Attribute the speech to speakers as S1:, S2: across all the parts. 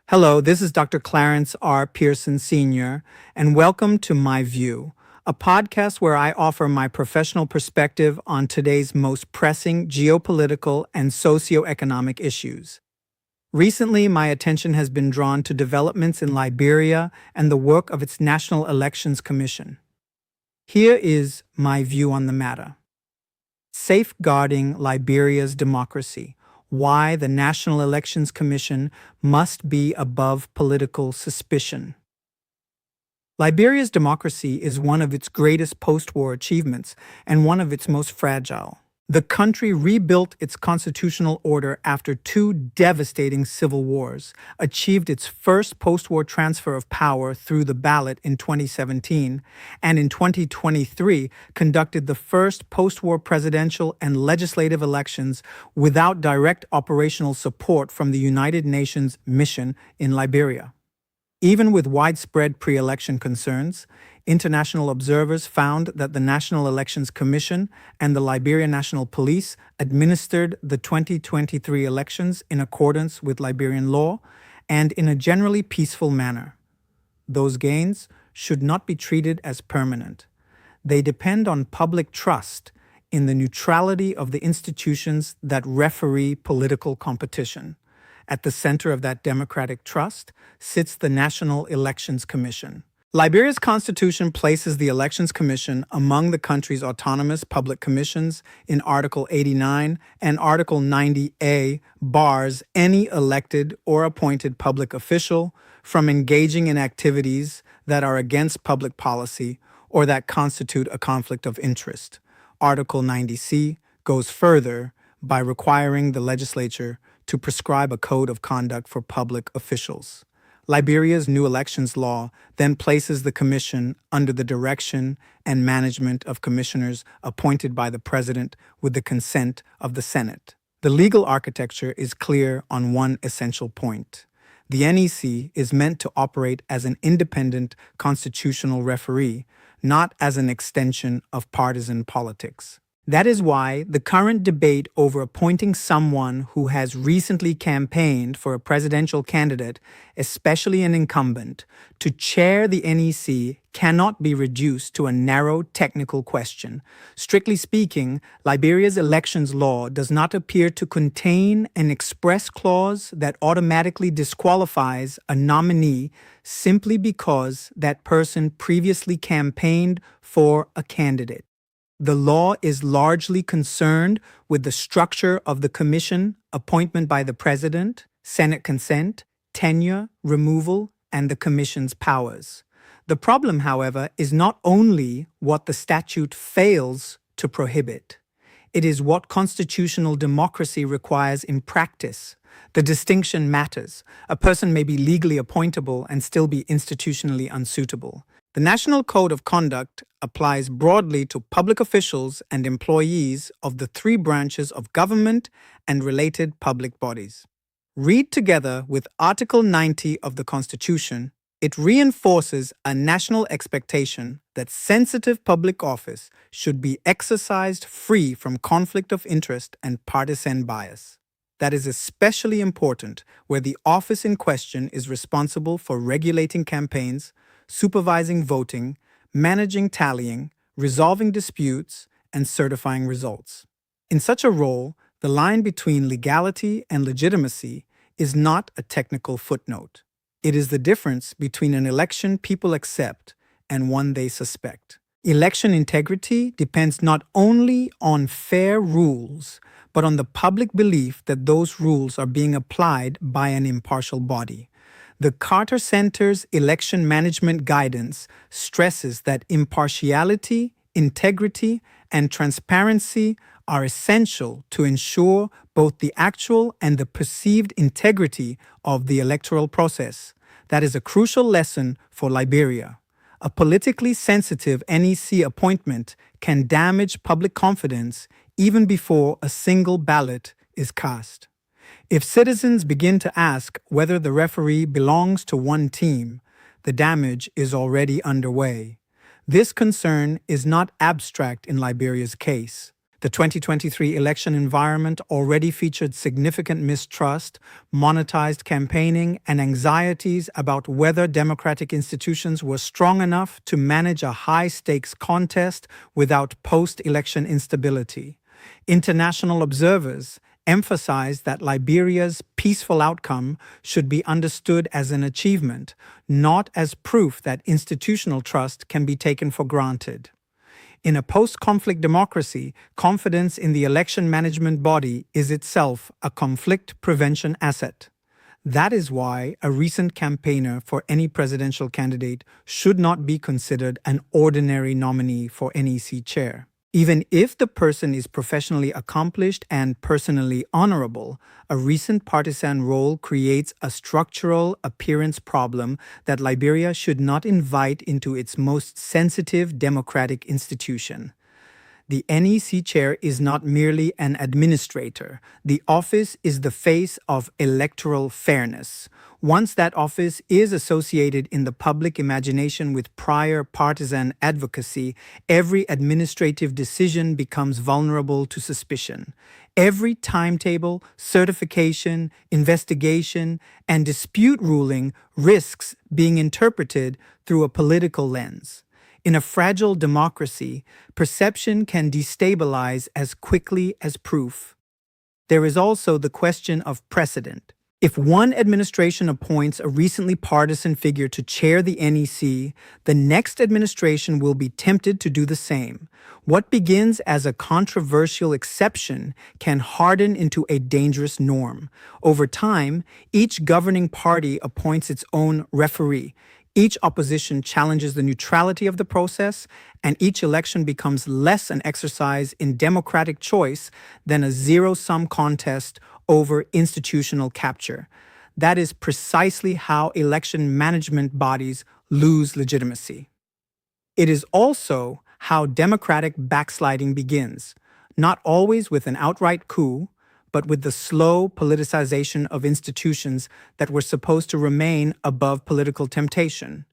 S1: Hello, this is Dr. Clarence R. Pearson Sr., and welcome to My View, a podcast where I offer my professional perspective on today's most pressing geopolitical and socioeconomic issues. Recently, my attention has been drawn to developments in Liberia and the work of its National Elections Commission. Here is my view on the matter. Safeguarding Liberia's democracy. Why the National Elections Commission must be above political suspicion. Liberia's democracy is one of its greatest post-war achievements and one of its most fragile. The country rebuilt its constitutional order after two devastating civil wars, achieved its first post-war transfer of power through the ballot in 2017, and in 2023 conducted the first post-war presidential and legislative elections without direct operational support from the United Nations mission in Liberia. Even with widespread pre-election concerns, international observers found that the National Elections Commission and the Liberian National Police administered the 2023 elections in accordance with Liberian law and in a generally peaceful manner. Those gains should not be treated as permanent. They depend on public trust in the neutrality of the institutions that referee political competition. At the center of that democratic trust sits the National Elections Commission. Liberia's constitution places the Elections Commission among the country's autonomous public commissions in Article 89, and Article 90A bars any elected or appointed public official from engaging in activities that are against public policy or that constitute a conflict of interest. Article 90C goes further by requiring the legislature to prescribe a code of conduct for public officials. Liberia's new elections law then places the commission under the direction and management of commissioners appointed by the president with the consent of the Senate. The legal architecture is clear on one essential point. The NEC is meant to operate as an independent constitutional referee, not as an extension of partisan politics. That is why the current debate over appointing someone who has recently campaigned for a presidential candidate, especially an incumbent, to chair the NEC cannot be reduced to a narrow technical question. Strictly speaking, Liberia's elections law does not appear to contain an express clause that automatically disqualifies a nominee simply because that person previously campaigned for a candidate. The law is largely concerned with the structure of the commission, appointment by the president, Senate consent, tenure, removal, and the commission's powers. The problem, however, is not only what the statute fails to prohibit. It is what constitutional democracy requires in practice. The distinction matters. A person may be legally appointable and still be institutionally unsuitable. The National Code of Conduct applies broadly to public officials and employees of the three branches of government and related public bodies. Read together with Article 90 of the Constitution, it reinforces a national expectation that sensitive public office should be exercised free from conflict of interest and partisan bias. That is especially important where the office in question is responsible for regulating campaigns, supervising voting, managing tallying, resolving disputes, and certifying results. In such a role, the line between legality and legitimacy is not a technical footnote. It is the difference between an election people accept and one they suspect. Election integrity depends not only on fair rules, but on the public belief that those rules are being applied by an impartial body. The Carter Center's election management guidance stresses that impartiality, integrity, and transparency are essential to ensure both the actual and the perceived integrity of the electoral process. That is a crucial lesson for Liberia. A politically sensitive NEC appointment can damage public confidence even before a single ballot is cast. If citizens begin to ask whether the referee belongs to one team, the damage is already underway. This concern is not abstract in Liberia's case. The 2023 election environment already featured significant mistrust, monetized campaigning, and anxieties about whether democratic institutions were strong enough to manage a high-stakes contest without post-election instability. International observers emphasized that Liberia's peaceful outcome should be understood as an achievement, not as proof that institutional trust can be taken for granted. In a post-conflict democracy, confidence in the election management body is itself a conflict prevention asset. That is why a recent campaigner for any presidential candidate should not be considered an ordinary nominee for NEC chair. Even if the person is professionally accomplished and personally honorable, a recent partisan role creates a structural appearance problem that Liberia should not invite into its most sensitive democratic institution. The NEC chair is not merely an administrator. The office is the face of electoral fairness. Once that office is associated in the public imagination with prior partisan advocacy, every administrative decision becomes vulnerable to suspicion. Every timetable, certification, investigation, and dispute ruling risks being interpreted through a political lens. In a fragile democracy, perception can destabilize as quickly as proof. There is also the question of precedent. If one administration appoints a recently partisan figure to chair the NEC, the next administration will be tempted to do the same. What begins as a controversial exception can harden into a dangerous norm. Over time, each governing party appoints its own referee. Each opposition challenges the neutrality of the process, and each election becomes less an exercise in democratic choice than a zero-sum contest over institutional capture. That is precisely how election management bodies lose legitimacy. It is also how democratic backsliding begins, not always with an outright coup, but with the slow politicization of institutions that were supposed to remain above political temptation.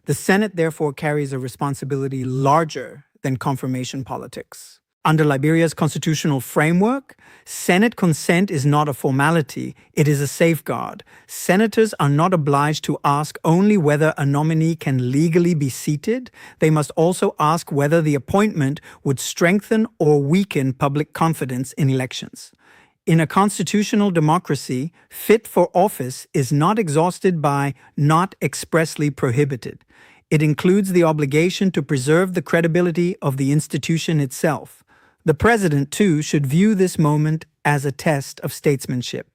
S1: The Senate therefore carries a responsibility larger than confirmation politics. Under Liberia's constitutional framework, Senate consent is not a formality, it is a safeguard. Senators are not obliged to ask only whether a nominee can legally be seated, they must also ask whether the appointment would strengthen or weaken public confidence in elections. In a constitutional democracy, fit for office is not exhausted by not expressly prohibited. It includes the obligation to preserve the credibility of the institution itself. The president, too, should view this moment as a test of statesmanship.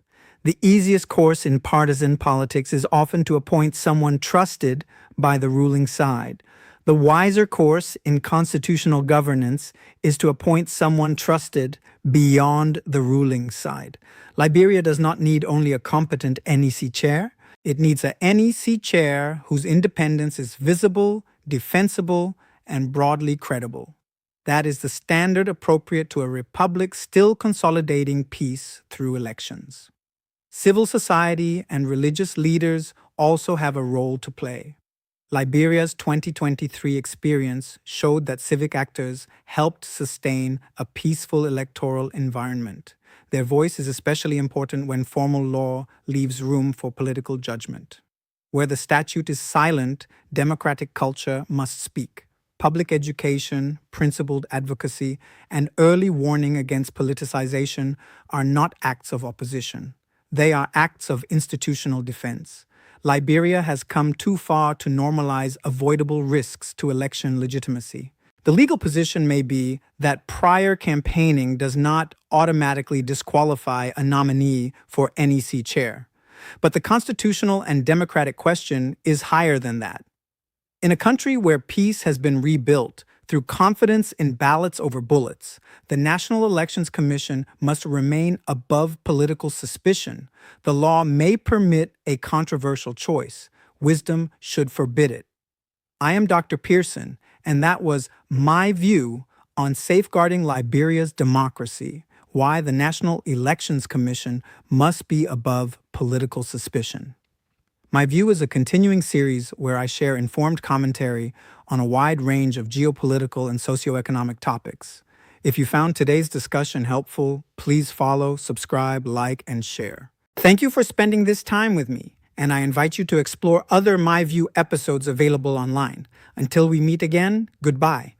S1: The easiest course in partisan politics is often to appoint someone trusted by the ruling side. The wiser course in constitutional governance is to appoint someone trusted beyond the ruling side. Liberia does not need only a competent NEC chair. It needs a NEC chair whose independence is visible, defensible, and broadly credible. That is the standard appropriate to a republic still consolidating peace through elections. Civil society and religious leaders also have a role to play. Liberia's 2023 experience showed that civic actors helped sustain a peaceful electoral environment. Their voice is especially important when formal law leaves room for political judgment. Where the statute is silent, democratic culture must speak. Public education, principled advocacy, and early warning against politicization are not acts of opposition. They are acts of institutional defense. Liberia has come too far to normalize avoidable risks to election legitimacy. The legal position may be that prior campaigning does not automatically disqualify a nominee for NEC chair. But the constitutional and democratic question is higher than that. In a country where peace has been rebuilt through confidence in ballots over bullets, the National Elections Commission must remain above political suspicion. The law may permit a controversial choice. Wisdom should forbid it. I am Dr. Pearson, and that was my view on safeguarding Liberia's democracy, why the National Elections Commission must be above political suspicion. My View is a continuing series where I share informed commentary on a wide range of geopolitical and socioeconomic topics. If you found today's discussion helpful, please follow, subscribe, like, and share. Thank you for spending this time with me, and I invite you to explore other My View episodes available online. Until we meet again, goodbye.